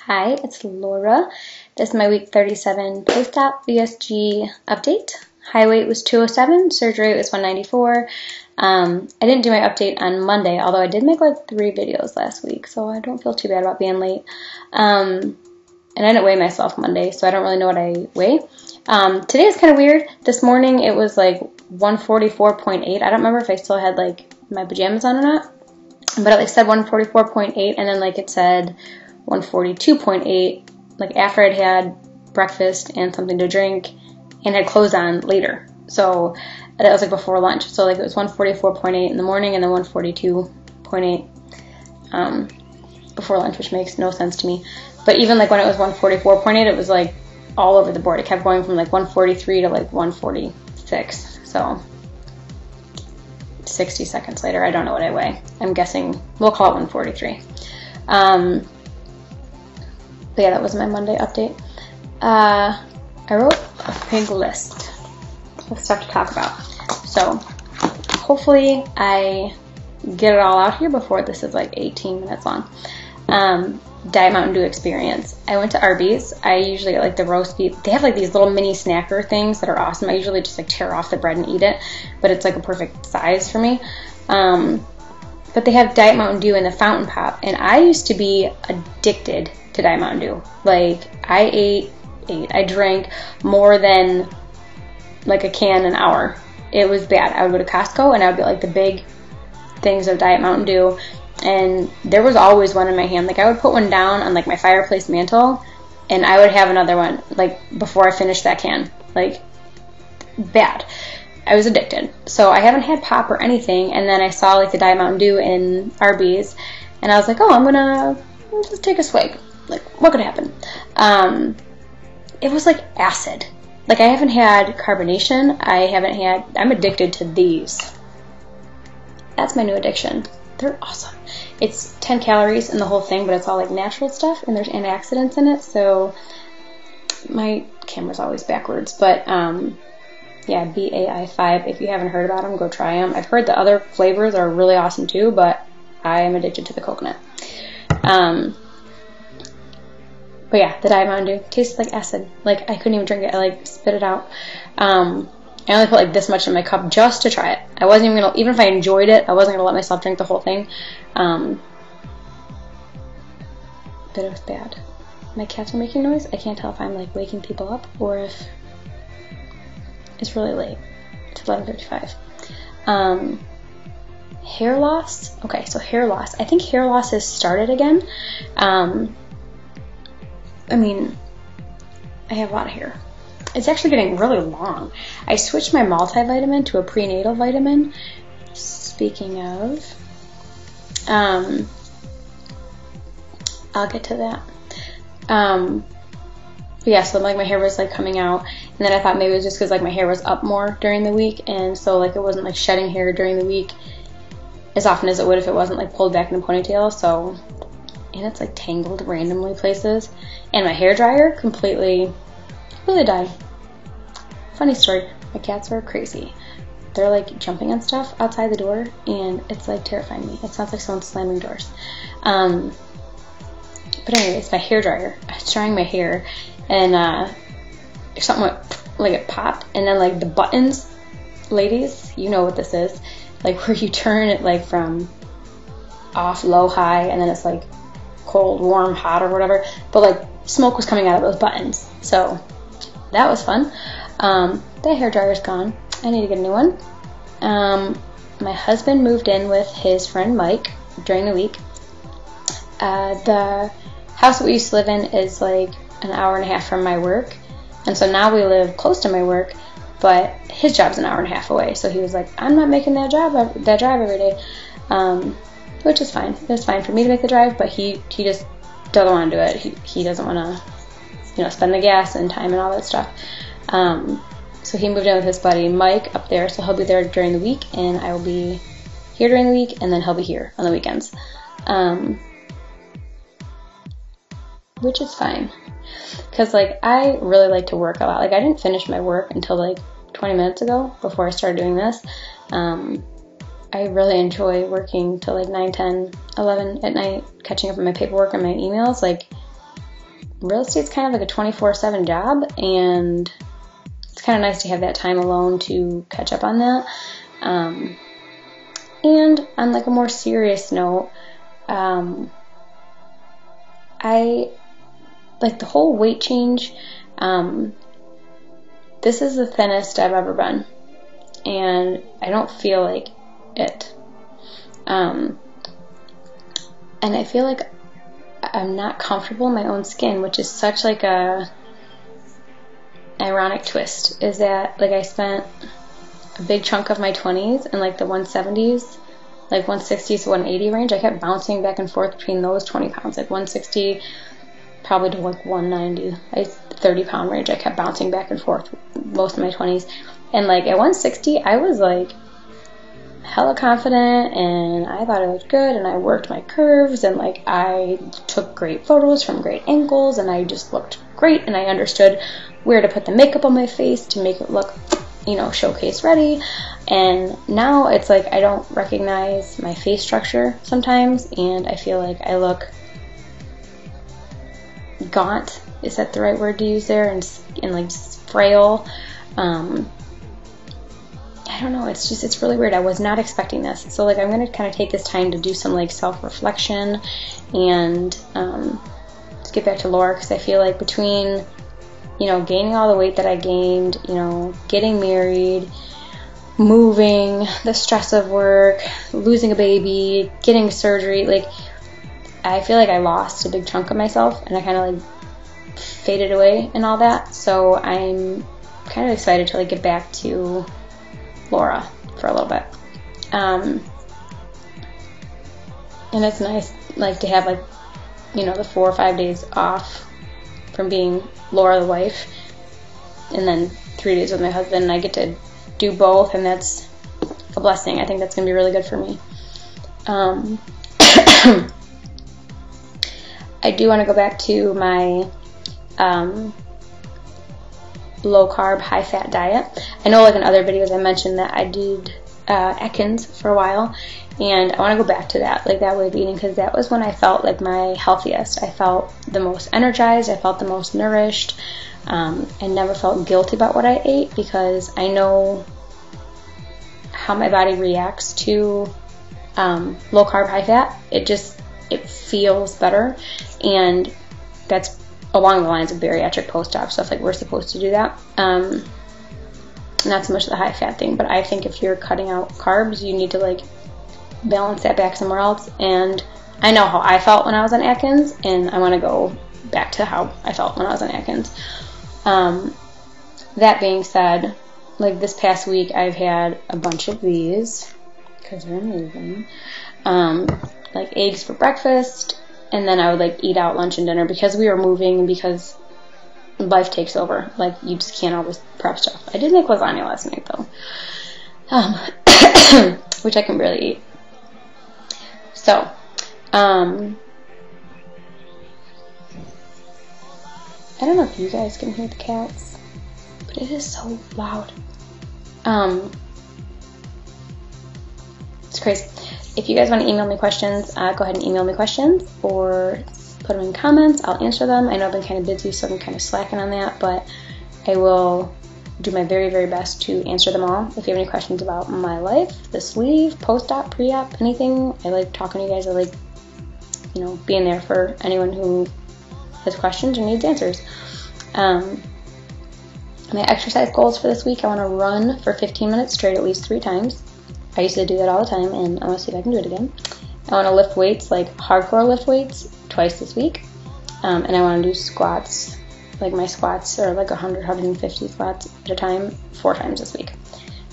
Hi, it's Laura. This is my week 37 post-op VSG update. High weight was 207, surgery was 194. I didn't do my update on Monday, although I did make like 3 videos last week, so I don't feel too bad about being late. And I didn't weigh myself Monday, so I don't really know what I weigh. Today is kind of weird. This morning it was like 144.8. I don't remember if I still had like my pajamas on or not, but it like said 144.8, and then like it said 142.8, like after I'd had breakfast and something to drink and had clothes on later. So that was like before lunch. So like it was 144.8 in the morning and then 142.8 before lunch, which makes no sense to me. But even like when it was 144.8, it was like all over the board. It kept going from like 143 to like 146. So 60 seconds later, I don't know what I weigh. I'm guessing we'll call it 143. But yeah, that was my Monday update. I wrote a big list of stuff to talk about. So hopefully I get it all out here before this is like 18 minutes long. Diet Mountain Dew experience. I went to Arby's. I usually get like the roast beef. They have like these little mini snacker things that are awesome. I usually just like tear off the bread and eat it, but it's like a perfect size for me. But they have Diet Mountain Dew in the fountain pop, and I used to be addicted to Diet Mountain Dew. Like I drank more than like a can an hour. It was bad. I would go to Costco and I would get like the big things of Diet Mountain Dew, and there was always one in my hand. Like I would put one down on like my fireplace mantle and I would have another one like before I finished that can. Like bad. I was addicted. So I haven't had pop or anything, and then I saw like the Diet Mountain Dew in Arby's and I was like, oh, I'm gonna just take a swig. Like, what could happen? It was like acid. Like, I haven't had carbonation. I'm addicted to these. That's my new addiction. They're awesome. It's 10 calories in the whole thing, but it's all like natural stuff, and there's antioxidants in it, so my camera's always backwards. But, yeah, BAI5. If you haven't heard about them, go try them. I've heard the other flavors are really awesome too, but I am addicted to the coconut. But yeah, the Diet Mountain Dew tastes like acid. Like, I couldn't even drink it. I like spit it out. I only put like this much in my cup just to try it. I wasn't even gonna, even if I enjoyed it, I wasn't gonna let myself drink the whole thing. But it was bad. My cats are making noise. I can't tell if I'm like waking people up or if it's really late. It's 11:55. Hair loss. Okay, so hair loss. I think hair loss has started again. I mean, I have a lot of hair. It's actually getting really long. I switched my multivitamin to a prenatal vitamin. Speaking of, I'll get to that. But yeah, so like my hair was like coming out, and then I thought maybe it was just because like my hair was up more during the week, and so like it wasn't like shedding hair during the week as often as it would if it wasn't like pulled back in a ponytail. So, and it's like tangled randomly places, and my hair dryer completely died. Funny story, my cats are crazy. They're like jumping on stuff outside the door, and it's like terrifying me. It sounds like someone slamming doors. But anyways, my hair dryer, I was drying my hair, and something went, like it popped, and then like the buttons, ladies, you know what this is, like where you turn it like from off, low, high, and then it's like cold, warm, hot, or whatever, but like smoke was coming out of those buttons. So that was fun. The hair dryer's gone. I need to get a new one. My husband moved in with his friend Mike during the week. The house that we used to live in is like an hour and a half from my work, and so now we live close to my work, but his job's an hour and a half away. So he was like, I'm not making that drive every day, which is fine. It's fine for me to make the drive, but he just doesn't want to do it. He doesn't want to, spend the gas and time and all that stuff. So he moved in with his buddy Mike up there, so he'll be there during the week, and I will be here during the week, and then he'll be here on the weekends. Which is fine, because like I really like to work a lot. Like I didn't finish my work until like 20 minutes ago before I started doing this. I really enjoy working till like 9, 10, 11 at night, catching up on my paperwork and my emails. Like real estate's kind of like a 24/7 job, and it's kind of nice to have that time alone to catch up on that. And on like a more serious note, I like the whole weight change. This is the thinnest I've ever been, and I don't feel like it. And I feel like I'm not comfortable in my own skin, which is such like a ironic twist. Is that like I spent a big chunk of my 20s in like the 170s, like 160 to 180 range. I kept bouncing back and forth between those 20 pounds, like 160 probably to like 190, 30-pound range. I kept bouncing back and forth most of my 20s. And like at 160, I was like hella confident, and I thought I looked good, and I worked my curves, and like I took great photos from great angles, and I just looked great, and I understood where to put the makeup on my face to make it look, you know, showcase ready. And now it's like I don't recognize my face structure sometimes, and I feel like I look gaunt. Is that the right word to use there? And like frail. I don't know, it's really weird. I was not expecting this. So like I'm gonna kind of take this time to do some like self-reflection and let's get back to Laura, because I feel like between, you know, gaining all the weight that I gained, you know, getting married, moving, the stress of work, losing a baby, getting surgery, like I feel like I lost a big chunk of myself, and I kind of like faded away and all that. So I'm kind of excited to like get back to Laura for a little bit. And it's nice like to have like, you know, the 4 or 5 days off from being Laura the wife, and then 3 days with my husband, and I get to do both, and that's a blessing. I think that's gonna be really good for me. I do want to go back to my low carb, high fat diet. I know like in other videos I mentioned that I did Atkins for a while, and I want to go back to that, like that way of eating, because that was when I felt like my healthiest. I felt the most energized, I felt the most nourished. I never felt guilty about what I ate, because I know how my body reacts to low carb, high fat. It feels better, and that's along the lines of bariatric post-op stuff. Like we're supposed to do that. Not so much the high fat thing, but I think if you're cutting out carbs, you need to like balance that back somewhere else. And I know how I felt when I was on Atkins, and I want to go back to how I felt when I was on Atkins. That being said, like this past week I've had a bunch of these because they're amazing. Like eggs for breakfast, and then I would like eat out lunch and dinner because we were moving and because life takes over. Like you just can't always prep stuff. I did make lasagna last night though, which I can barely eat. So, I don't know if you guys can hear the cats, but it is so loud. It's crazy. If you guys want to email me questions, go ahead and email me questions or put them in comments. I'll answer them. I know I've been kind of busy, so I'm kind of slacking on that, but I will do my very, very best to answer them all. If you have any questions about my life, the sleeve, post-op, pre-op, anything, I like talking to you guys. I like, you know, being there for anyone who has questions or needs answers. My exercise goals for this week: I want to run for 15 minutes straight at least 3 times. I used to do that all the time, and I want to see if I can do it again. I want to lift weights, like hardcore lift weights, twice this week. And I want to do squats, like my squats are like 100, 150 squats at a time, 4 times this week.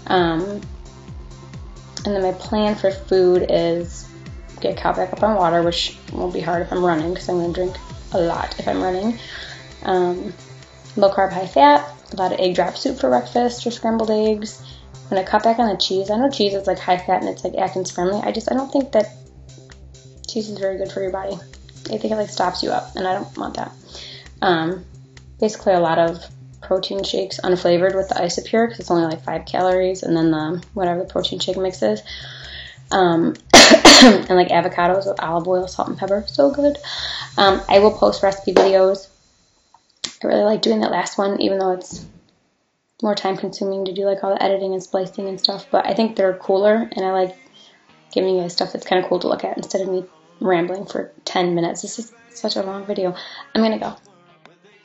And then my plan for food is get caught back up on water, which won't be hard if I'm running, because I'm going to drink a lot if I'm running. Low carb, high fat, a lot of egg drop soup for breakfast or scrambled eggs. I'm going to cut back on the cheese. I know cheese is like high fat and it's like Atkins friendly. I don't think that cheese is very good for your body. I think it like stops you up, and I don't want that. Basically a lot of protein shakes unflavored with the Isopure, because it's only like 5 calories, and then the whatever the protein shake mix is. And like avocados with olive oil, salt, and pepper. So good. I will post recipe videos I really like doing that last one, even though it's more time consuming to do like all the editing and splicing and stuff. But I think they're cooler, and I like giving you guys stuff that's kind of cool to look at instead of me rambling for 10 minutes. This is such a long video. I'm gonna go.